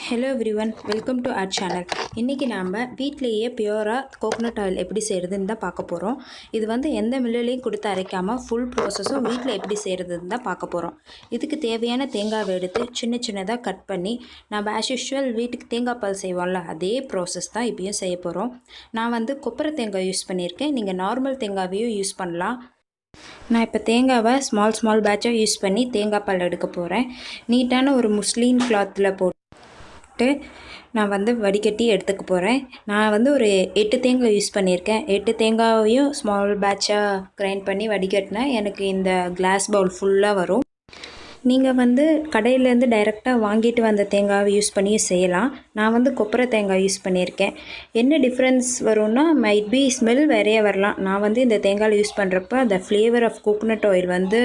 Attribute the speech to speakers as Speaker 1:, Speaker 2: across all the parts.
Speaker 1: Hello everyone, welcome to our channel. இன்றைக்கி நாம் வீட்டிலேயே பியூராக கோகோனட் ஆயில் எப்படி செய்கிறதுன்னு தான் பார்க்க போகிறோம். இது எந்த மில்லுலேயும் கொடுத்து அரைக்காமல் ஃபுல் ப்ராசஸும் வீட்டில் எப்படி செய்கிறதுன்னு தான் பார்க்க போகிறோம். இதுக்கு தேவையான தேங்காவை எடுத்து சின்ன சின்னதாக கட் பண்ணி நம்ம ஆஸ் யூஷுவல் வீட்டுக்கு தேங்காய் பால் செய்வோம்ல, அதே ப்ராசஸ் தான் இப்பயும் செய்ய போகிறோம். நான் கொப்பரை தேங்காய் யூஸ் பண்ணியிருக்கேன். நீங்கள் நார்மல் தேங்காவையும் யூஸ் பண்ணலாம். நான் இப்போ தேங்காவை ஸ்மால் பேட்சாக யூஸ் பண்ணி தேங்காய் பால் எடுக்க போகிறேன். நீட்டான ஒரு முஸ்லீன் கிளாத்தில் போட்டு நான் வடிகட்டி எடுத்துக்க போகிறேன். நான் ஒரு 8 தேங்காய் யூஸ் பண்ணியிருக்கேன். 8 தேங்காயையும் ஸ்மால் பேட்சாக கிரைண்ட் பண்ணி வடிகட்டினா எனக்கு இந்த கிளாஸ் பவுல் ஃபுல்லாக வரும். நீங்கள் கடையிலேருந்து டைரெக்டாக வாங்கிட்டு வந்த தேங்காவை யூஸ் பண்ணியும் செய்யலாம். நான் கொப்பரை தேங்காய் யூஸ் பண்ணியிருக்கேன். என்ன டிஃப்ரென்ஸ் வரும்னா மைட் பி ஸ்மெல் வேறையே வரலாம். நான் இந்த தேங்காயில் யூஸ் பண்ணுறப்ப அந்த ஃப்ளேவர் ஆஃப் கோகோனட் ஆயில்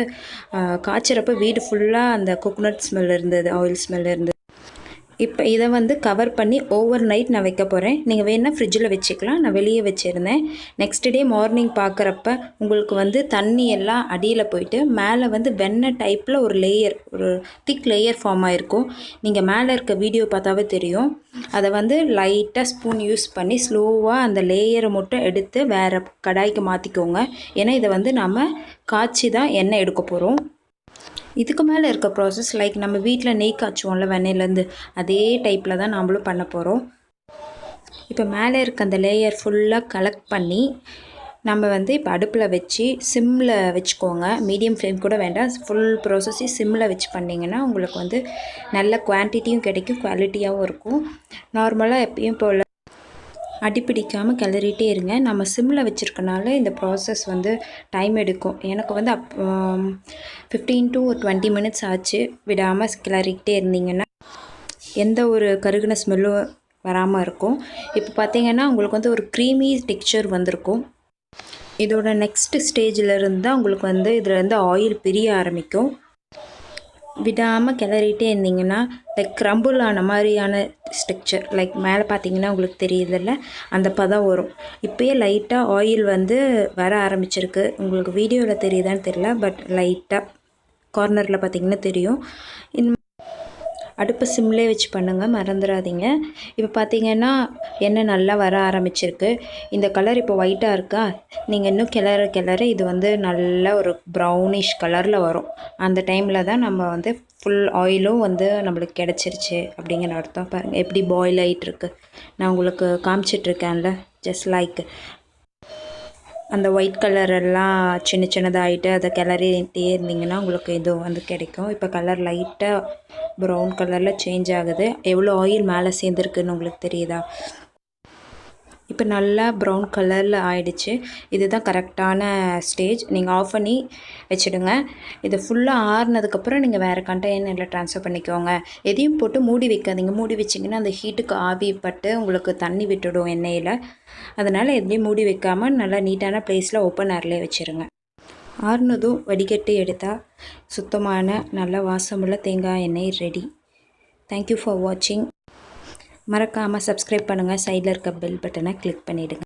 Speaker 1: காய்ச்சிறப்ப வீடு ஃபுல்லாக அந்த கோகோனட் ஸ்மெல் இருந்தது, ஆயில் ஸ்மெல் இருந்தது. இப்போ இதை கவர் பண்ணி ஓவர் நைட் நான் வைக்க போகிறேன். நீங்கள் வேணால் ஃப்ரிட்ஜில் வச்சுக்கலாம். நான் வெளியே வச்சுருந்தேன். நெக்ஸ்ட் டே மார்னிங் பார்க்குறப்ப உங்களுக்கு தண்ணி எல்லாம் அடியில் போயிட்டு மேலே வெண்ணெய் டைப்பில் ஒரு லேயர், ஒரு திக் லேயர் ஃபார்ம் ஆகிருக்கும். நீங்கள் மேலே இருக்க வீடியோ பார்த்தாவே தெரியும். அதை லைட்டாக ஸ்பூன் யூஸ் பண்ணி ஸ்லோவாக அந்த லேயரை மட்டும் எடுத்து வேறு கடாய்க்கு மாற்றிக்கோங்க. ஏன்னா இதை நம்ம காய்ச்சி தான் எண்ணெய் எடுக்க போகிறோம். இதுக்கு மேலே இருக்க ப்ராசஸ் லைக் நம்ம வீட்டில் நெய் காய்ச்சுவோம்ல வெண்ணெயிலேருந்து, அதே டைப்பில் தான் நம்மளும் பண்ண போகிறோம். இப்போ மேலே இருக்க அந்த லேயர் ஃபுல்லாக கலெக்ட் பண்ணி நம்ம இப்போ அடுப்பில் வச்சு சிம்மில் வச்சுக்கோங்க. மீடியம் ஃப்ளேம் கூட வேண்டாம். ஃபுல் ப்ராசஸையும் சிம்மில் வச்சு பண்ணிங்கன்னா உங்களுக்கு நல்ல குவான்டிட்டியும் கிடைக்கும், குவாலிட்டியாகவும் இருக்கும். நார்மலாக எப்பயும் போல் அடிப்பிடிக்காமல் கிளறிட்டே இருங்க. நம்ம சிம்மில் வச்சுருக்கனால இந்த ப்ராசஸ் டைம் எடுக்கும். எனக்கு 15 to 20 மினிட்ஸ் ஆச்சு. விடாமல் கிளறிக்கிட்டே இருந்தீங்கன்னா எந்த ஒரு கருகின ஸ்மெல்லும் வராமல் இருக்கும். இப்போ பார்த்தீங்கன்னா உங்களுக்கு ஒரு க்ரீமி டெக்ஸ்சர் வந்திருக்கும். இதோட நெக்ஸ்ட் ஸ்டேஜில் இருந்தால் உங்களுக்கு இதில் ஆயில் பிரிய ஆரம்பிக்கும். விடாமல் கிளறிட்டே இருந்தீங்கன்னா லைக் crumble ஆன மாதிரியான ஸ்ட்ரக்சர், லைக் மேலே பார்த்தீங்கன்னா உங்களுக்கு தெரியுதில்ல, அந்த பதம் வரும். இப்போயே லைட்டாக ஆயில் வர ஆரம்பிச்சிருக்கு. உங்களுக்கு வீடியோவில் தெரியுதான்னு தெரியல, பட் லைட்டாக கார்னரில் பார்த்தீங்கன்னா தெரியும். அடுப்பு சிம்லே வச்சு பண்ணுங்கள், மறந்துடாதீங்க. இப்போ பார்த்தீங்கன்னா எண்ணெய் நல்லா வர ஆரம்பிச்சிருக்கு. இந்த கலர் இப்போ ஒயிட்டாக இருக்கா. நீங்கள் இன்னும் கிளற இது நல்ல ஒரு ப்ரௌனிஷ் கலரில் வரும். அந்த டைமில் தான் நம்ம ஃபுல் ஆயிலும் நம்மளுக்கு கிடச்சிருச்சு அப்படிங்கிற அர்த்தம். பாருங்கள் எப்படி பாயில் ஆகிட்டுருக்கு. நான் உங்களுக்கு காமிச்சிட்ருக்கேன்ல, ஜஸ்ட் லைக் அந்த ஒயிட் கலரெல்லாம் சின்னதாகிட்டு அதை கிளறிட்டே இருந்தீங்கன்னா உங்களுக்கு இது கிடைக்கும். இப்போ கலர் லைட்டாக ப்ரௌன் கலரில் சேஞ்ச் ஆகுது. எவ்வளோ ஆயில் மேலே சேர்ந்துருக்குன்னு உங்களுக்கு தெரியுதா? இப்போ நல்லா ப்ரௌன் கலரில் ஆயிடுச்சு. இதுதான் கரெக்டான ஸ்டேஜ். நீங்கள் ஆஃப் பண்ணி வச்சுடுங்க. இது ஃபுல்லாக ஆறுனதுக்கப்புறம் நீங்கள் வேறு கண்டெய்னரில் ட்ரான்ஸ்ஃபர் பண்ணிக்கோங்க. எதையும் போட்டு மூடி வைக்காதீங்க. மூடி வச்சிங்கன்னா அந்த ஹீட்டுக்கு ஆவி பட்டு உங்களுக்கு தண்ணி விட்டுடும் எண்ணெயில். அதனால் எதையும் மூடி வைக்காமல் நல்லா நீட்டான ப்ளேஸில் ஓப்பன் ஏர்லேயே வச்சுருங்க. ஆறுனதும் வடிகட்டி எடுத்தால் சுத்தமான நல்ல வாசமுள்ள தேங்காய் எண்ணெய் ரெடி. தேங்க்யூ ஃபார் வாட்சிங். மறக்காமல் சப்ஸ்கிரைப் பண்ணுங்கள். சைடில் இருக்க பெல் பட்டனை கிளிக் பண்ணிவிடுங்க.